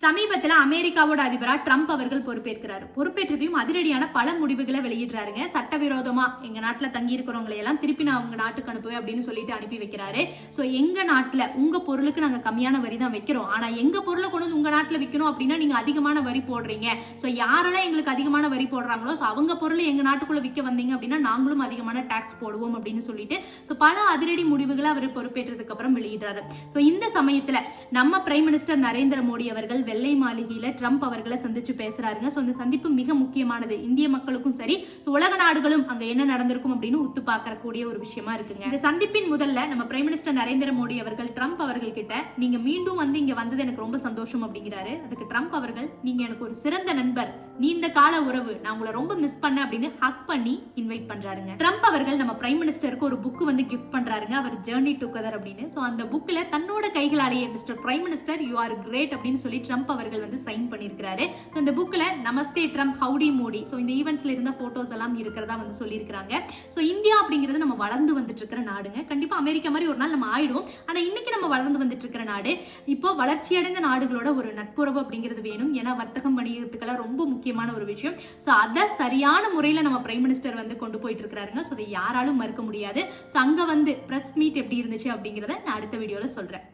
சமீபத்துல அமெரிக்காவோட அதிபரா ட்ரம்ப் அவர்கள் பொறுப்பேற்கிறாரு. பொறுப்பேற்றதையும் அதிரடியான பல முடிவுகளை வெளியிடுறாருங்க. சட்டவிரோதமா எங்க நாட்டுல தங்கி இருக்கிறவங்களை எல்லாம் திருப்பி நான் உங்க நாட்டுக்கு அனுப்புவேன் அப்படின்னு சொல்லிட்டு அனுப்பி வைக்கிறாரு. சோ எங்க நாட்டுல உங்க பொருளுக்கு நாங்க கம்மியான வரி தான் வைக்கிறோம், ஆனா எங்க பொருளை கொண்டு வந்து உங்க நாட்டுல விற்கணும் அப்படின்னா நீங்க அதிகமான வரி போடுறீங்க. சோ யாரெல்லாம் எங்களுக்கு அதிகமான வரி போடுறாங்களோ அவங்க பொருளை எங்க நாட்டுக்குள்ள விற்க வந்தீங்க அப்படின்னா நாங்களும் அதிகமான டாக்ஸ் போடுவோம் அப்படின்னு சொல்லிட்டு பல அதிரடி முடிவுகளை அவர் பொறுப்பேற்றதுக்கு அப்புறம் வெளியிடுறாரு. சோ இந்த சமயத்துல நம்ம பிரைம் மினிஸ்டர் நரேந்திர மோடி அவர்கள் வெள்ளை மாளிகையில ட்ரம்ப் அவர்களை சந்திச்சு பேசுறாருங்க. சோ இந்த சந்திப்பு மிக முக்கியமானது. இந்திய மக்களுக்கும் சரி உலக நாடுகளும் அங்க என்ன நடந்திருக்கும் அப்படின்னு உத்து பார்க்கக்கூடிய ஒரு விஷயமா இருக்குங்க. இந்த சந்திப்பின் முதல்ல நம்ம பிரைம் மினிஸ்டர் நரேந்திர மோடி அவர்கள் ட்ரம்ப் அவர்கள் கிட்ட நீங்க மீண்டும் வந்து இங்க வந்தது எனக்கு ரொம்ப சந்தோஷம் அப்படிங்கிறாரு. அதுக்கு ட்ரம்ப் அவர்கள் நீங்க எனக்கு ஒரு சிறந்த நண்பர், நீண்ட கால உறவு, நான் உங்களை ரொம்ப மிஸ் பண்ண அப்படின்னு ஹக் பண்ணி இன்வைட் பண்றாருங்க. ட்ரம்ப் அவர்கள் நம்ம பிரைம் மினிஸ்டருக்கு ஒரு புக் வந்து கிஃப்ட் பண்றாருங்க. அவர் ஜர்னி டுகெதர் அப்படின்னு. சோ அந்த புக்ல தன்னோட கைகளாலேயே mister prime minister you are great அப்படின்னு சொல்லி ட்ரம்ப் அவர்கள் வந்து சைன் பண்ணிருக்காரு. இந்த புக்ல namaste Trump, howdy Modi, so இந்த ஈவென்ட்ஸ்ல இருந்த போட்டோஸ் எல்லாம் இருக்கிறதா வந்து சொல்லியிருக்காங்க. சோ இந்தியா அப்படிங்கிறது நம்ம வளர்ந்து வந்துட்டு இருக்கிற நாடுங்க. கண்டிப்பா அமெரிக்கா மாதிரி ஒரு நாள் நம்ம ஆயிடும். ஆனா இன்னைக்கு நம்ம வளர்ந்து வந்துட்டு இருக்கிற நாடு. இப்போ வளர்ச்சியடைந்த நாடுகளோட ஒரு நட்புறவு அப்படிங்கிறது வேணும். ஏன்னா வர்த்தகம் வணிகத்துக்கெல்லாம் ரொம்ப முக்கியமான ஒரு விஷயம். சோ அத சரியான முறையில நம்ம பிரைம் மினிஸ்டர் வந்து கொண்டு போயிட்டு இருக்காருங்க. சோ அதை யாராலும் மறுக்க முடியாது. சோ அங்க வந்து பிரஸ் மீட் எப்படி இருந்துச்சு அப்படிங்கறத நான் அடுத்த வீடியோல சொல்றேன்.